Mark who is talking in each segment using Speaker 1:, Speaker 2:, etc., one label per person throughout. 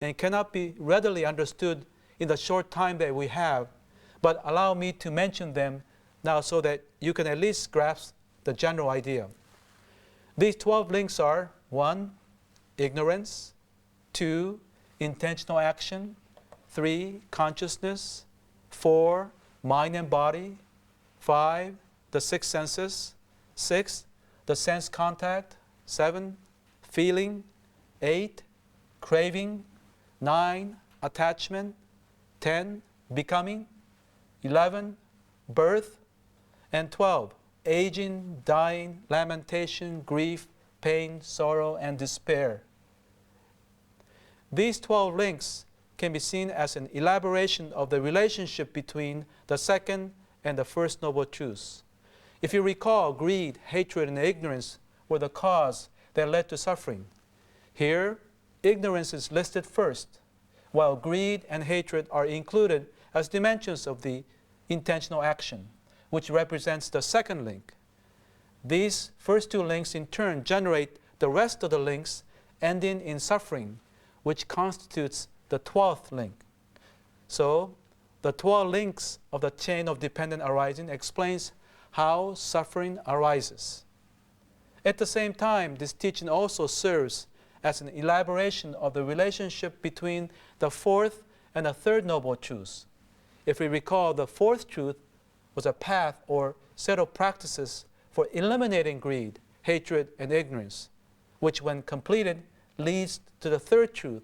Speaker 1: and cannot be readily understood in the short time that we have, but allow me to mention them now so that you can at least grasp the general idea. These 12 links are 1. Ignorance, 2. Intentional action, 3. Consciousness, 4. Mind and body, 5. The 6 senses, 6. The sense contact, 7. Feeling, 8. Craving, 9. Attachment, 10. Becoming, 11. Birth, and 12. Aging, dying, lamentation, grief, pain, sorrow, and despair. These 12 links can be seen as an elaboration of the relationship between the second and the first noble truths. If you recall, greed, hatred, and ignorance were the cause that led to suffering. Here, ignorance is listed first, while greed and hatred are included as dimensions of the intentional action, which represents the second link. These first 2 links in turn generate the rest of the links ending in suffering, which constitutes the 12th link. So, the 12 links of the chain of dependent arising explains how suffering arises. At the same time, this teaching also serves as an elaboration of the relationship between the fourth and the third noble truths. If we recall, the fourth truth was a path or set of practices for eliminating greed, hatred, and ignorance, which when completed leads to the third truth,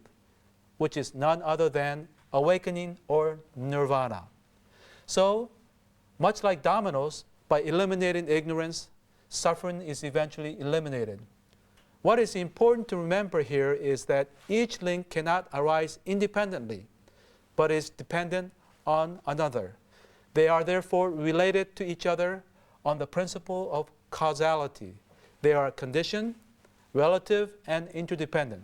Speaker 1: which is none other than awakening or nirvana. So, much like dominoes, by eliminating ignorance, suffering is eventually eliminated. What is important to remember here is that each link cannot arise independently, but is dependent on another. They are therefore related to each other on the principle of causality. They are conditioned, relative, and interdependent.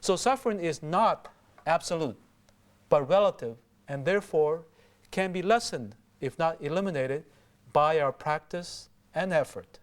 Speaker 1: So suffering is not absolute, but relative, and therefore can be lessened, if not eliminated, by our practice and effort.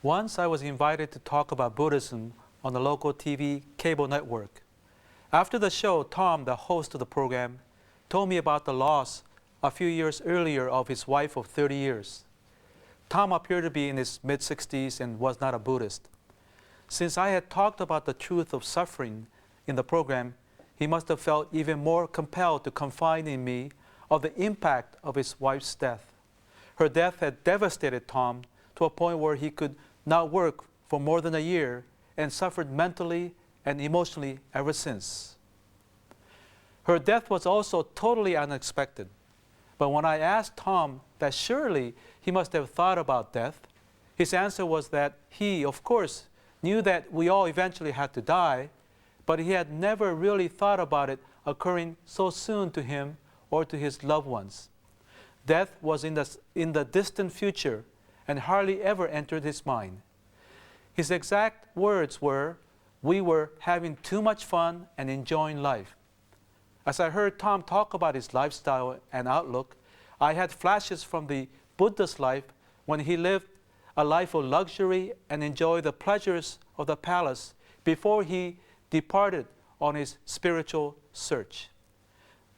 Speaker 1: Once I was invited to talk about Buddhism on the local TV cable network. After the show, Tom, the host of the program, told me about the loss a few years earlier of his wife of 30 years. Tom appeared to be in his mid-60s and was not a Buddhist. Since I had talked about the truth of suffering in the program, he must have felt even more compelled to confide in me of the impact of his wife's death. Her death had devastated Tom to a point where he could not work for more than a year and suffered mentally and emotionally ever since. Her death was also totally unexpected. But when I asked Tom that surely he must have thought about death, his answer was that he, of course, knew that we all eventually had to die, but he had never really thought about it occurring so soon to him or to his loved ones. Death was in the distant future and hardly ever entered his mind. His exact words were, "We were having too much fun and enjoying life." As I heard Tom talk about his lifestyle and outlook, I had flashes from the Buddha's life when he lived a life of luxury and enjoyed the pleasures of the palace before he departed on his spiritual search.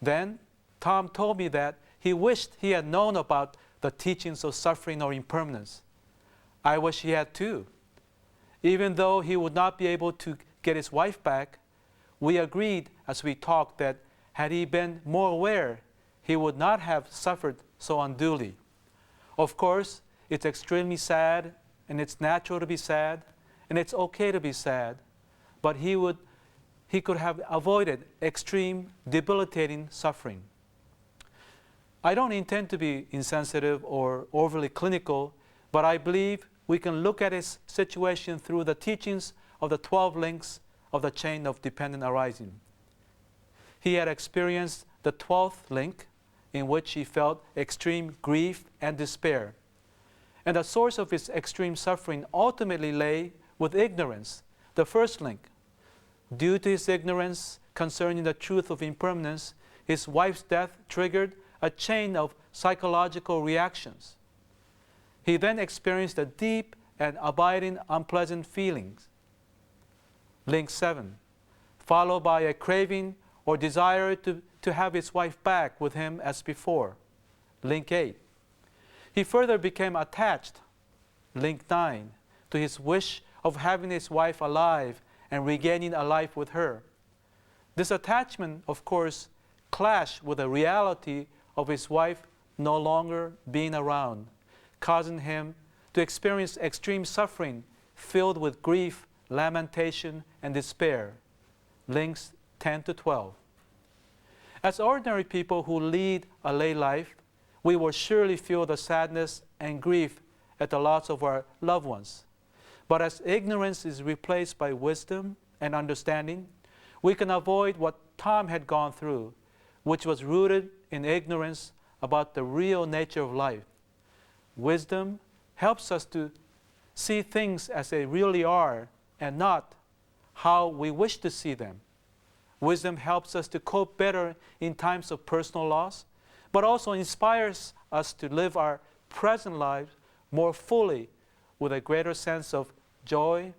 Speaker 1: Then, Tom told me that he wished he had known about the teachings of suffering or impermanence. I wish he had too. Even though he would not be able to get his wife back, we agreed as we talked that had he been more aware, he would not have suffered so unduly. Of course, it's extremely sad, and it's natural to be sad, and it's okay to be sad, but he would he could have avoided extreme, debilitating suffering. I don't intend to be insensitive or overly clinical, but I believe we can look at his situation through the teachings of the 12 links of the chain of dependent arising. He had experienced the 12th link, in which he felt extreme grief and despair. And the source of his extreme suffering ultimately lay with ignorance, the first link. Due to his ignorance concerning the truth of impermanence, his wife's death triggered a chain of psychological reactions. He then experienced a deep and abiding unpleasant feelings. Link 7, followed by a craving or desire to have his wife back with him as before. Link 8. He further became attached, link 9, to his wish of having his wife alive and regaining a life with her. This attachment, of course, clashed with the reality of his wife no longer being around, causing him to experience extreme suffering filled with grief, lamentation, and despair. Links 10 to 12. As ordinary people who lead a lay life, we will surely feel the sadness and grief at the loss of our loved ones. But as ignorance is replaced by wisdom and understanding, we can avoid what Tom had gone through, which was rooted in ignorance about the real nature of life. Wisdom helps us to see things as they really are and not how we wish to see them. Wisdom helps us to cope better in times of personal loss, but also inspires us to live our present lives more fully with a greater sense of joy,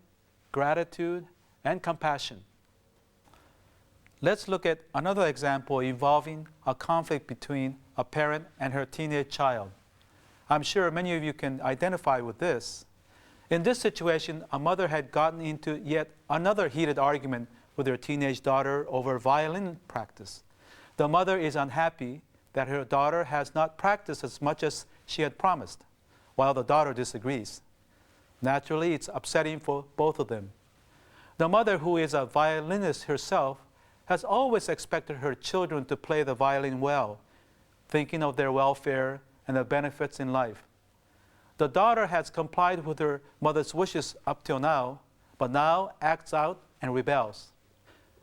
Speaker 1: gratitude, and compassion. Let's look at another example involving a conflict between a parent and her teenage child. I'm sure many of you can identify with this. In this situation, a mother had gotten into yet another heated argument with her teenage daughter over violin practice. The mother is unhappy that her daughter has not practiced as much as she had promised, while the daughter disagrees. Naturally, it's upsetting for both of them. The mother, who is a violinist herself, has always expected her children to play the violin well, thinking of their welfare and the benefits in life. The daughter has complied with her mother's wishes up till now, but now acts out and rebels.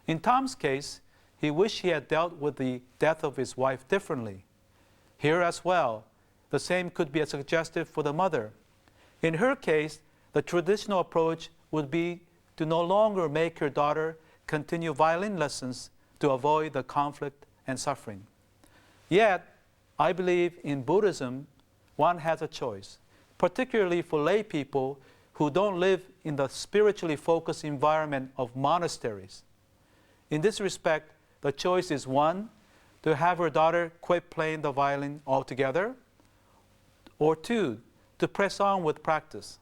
Speaker 1: In Tom's case, he wished he had dealt with the death of his wife differently. Here as well, the same could be suggested for the mother. In her case, the traditional approach would be to no longer make her daughter continue violin lessons to avoid the conflict and suffering. Yet, I believe in Buddhism, one has a choice, particularly for lay people who don't live in the spiritually focused environment of monasteries. In this respect, the choice is one, to have her daughter quit playing the violin altogether, or two, to press on with practice.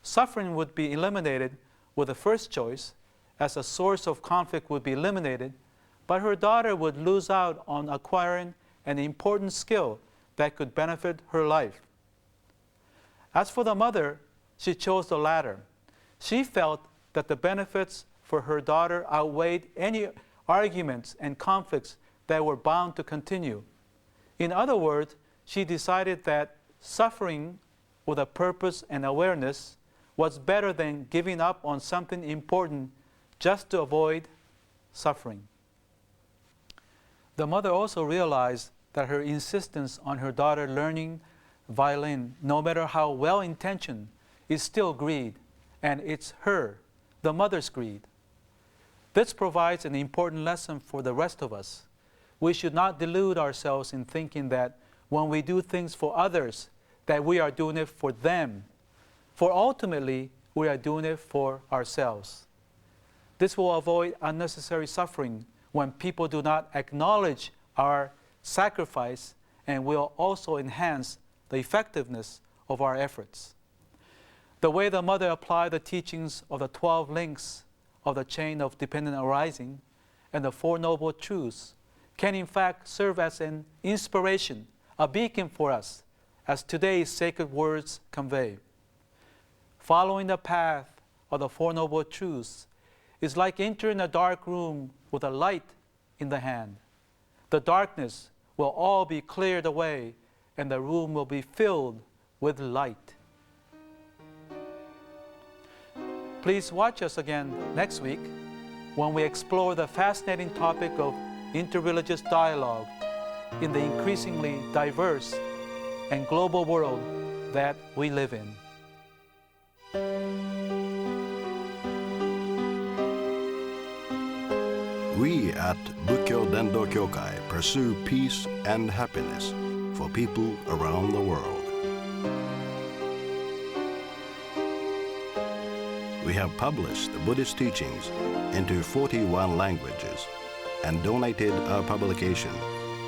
Speaker 1: Suffering would be eliminated with the first choice, as a source of conflict would be eliminated, but her daughter would lose out on acquiring an important skill that could benefit her life. As for the mother, she chose the latter. She felt that the benefits for her daughter outweighed any arguments and conflicts that were bound to continue. In other words, she decided that suffering with a purpose and awareness was better than giving up on something important just to avoid suffering. The mother also realized that her insistence on her daughter learning violin, no matter how well-intentioned, is still greed, and it's her, the mother's greed. This provides an important lesson for the rest of us. We should not delude ourselves in thinking that when we do things for others, that we are doing it for them, for ultimately we are doing it for ourselves. This will avoid unnecessary suffering when people do not acknowledge our sacrifice, and will also enhance the effectiveness of our efforts. The way the mother applied the teachings of the 12 links of the chain of dependent arising and the Four Noble Truths can in fact serve as an inspiration, a beacon for us, as today's sacred words convey. Following the path of the Four Noble Truths is like entering a dark room with a light in the hand. The darkness will all be cleared away, and the room will be filled with light. Please watch us again next week when we explore the fascinating topic of interreligious dialogue in the increasingly diverse and global world that we live in.
Speaker 2: We at Bukkyo Dendo Kyokai pursue peace and happiness for people around the world. We have published the Buddhist teachings into 41 languages and donated our publication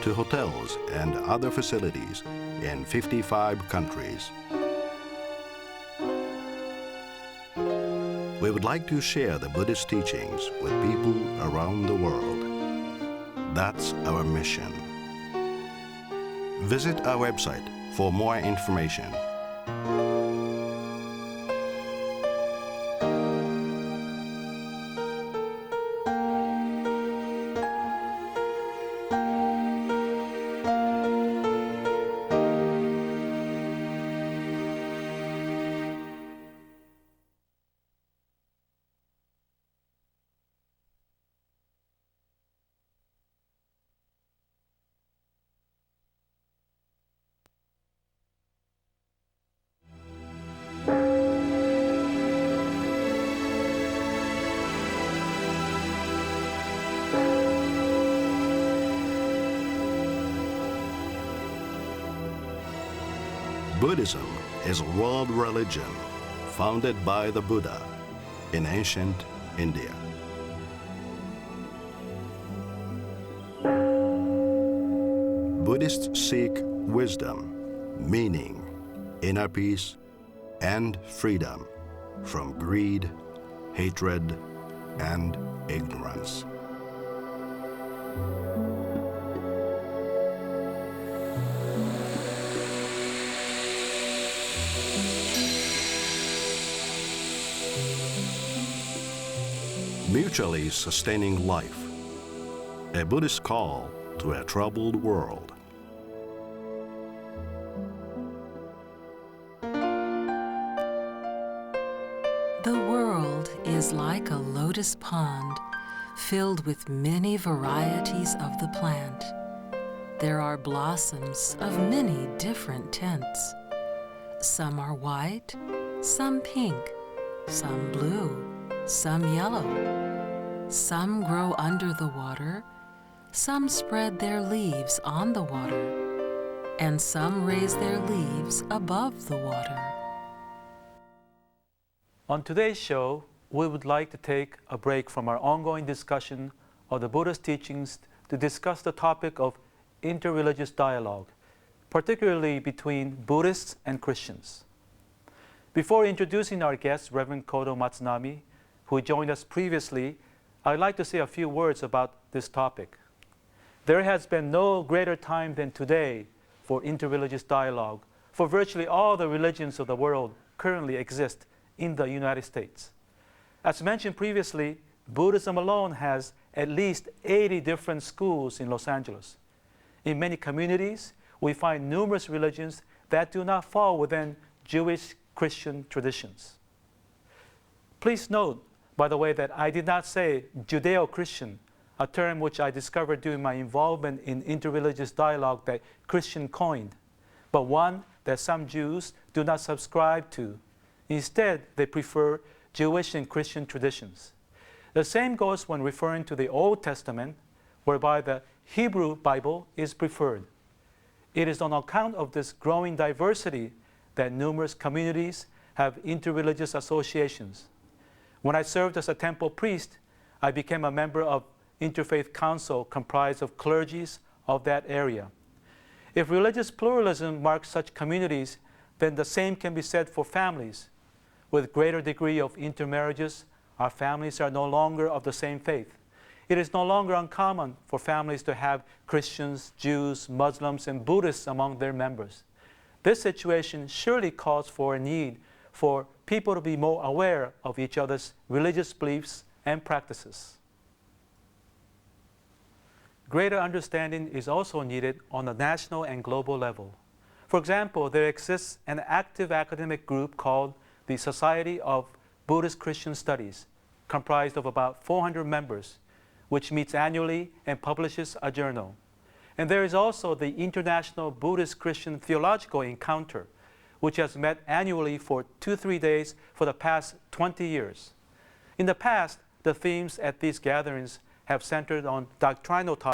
Speaker 2: to hotels and other facilities in 55 countries. We would like to share the Buddhist teachings with people around the world. That's our mission. Visit our website for more information. Buddhism is a world religion founded by the Buddha in ancient India. Buddhists seek wisdom, meaning, inner peace, and freedom from greed, hatred, and ignorance. Mutually sustaining life, a Buddhist call to a troubled world.
Speaker 3: The world is like a lotus pond filled with many varieties of the plant. There are blossoms of many different tints. Some are white, some pink, some blue, some yellow. Some grow under the water, some spread their leaves on the water, and some raise their leaves above the water.
Speaker 1: On today's show, we would like to take a break from our ongoing discussion of the Buddhist teachings to discuss the topic of interreligious dialogue, particularly between Buddhists and Christians. Before introducing our guest, Reverend Kodo Matsunami, who joined us previously, I'd like to say a few words about this topic. There has been no greater time than today for interreligious dialogue, for virtually all the religions of the world currently exist in the United States. As mentioned previously, Buddhism alone has at least 80 different schools in Los Angeles. In many communities, we find numerous religions that do not fall within Jewish Christian traditions. Please note, by the way, that I did not say Judeo-Christian, a term which I discovered during my involvement in interreligious dialogue that Christian coined, but one that some Jews do not subscribe to. Instead, they prefer Jewish and Christian traditions. The same goes when referring to the Old Testament, whereby the Hebrew Bible is preferred. It is on account of this growing diversity that numerous communities have interreligious associations. When I served as a temple priest, I became a member of Interfaith Council comprised of clergies of that area. If religious pluralism marks such communities, then the same can be said for families. With greater degree of intermarriages, our families are no longer of the same faith. It is no longer uncommon for families to have Christians, Jews, Muslims, and Buddhists among their members. This situation surely calls for a need for people to be more aware of each other's religious beliefs and practices. Greater understanding is also needed on a national and global level. For example, there exists an active academic group called the Society of Buddhist Christian Studies, comprised of about 400 members, which meets annually and publishes a journal. And there is also the International Buddhist Christian Theological Encounter, which has met annually for 2-3 days for the past 20 years. In the past, the themes at these gatherings have centered on doctrinal topics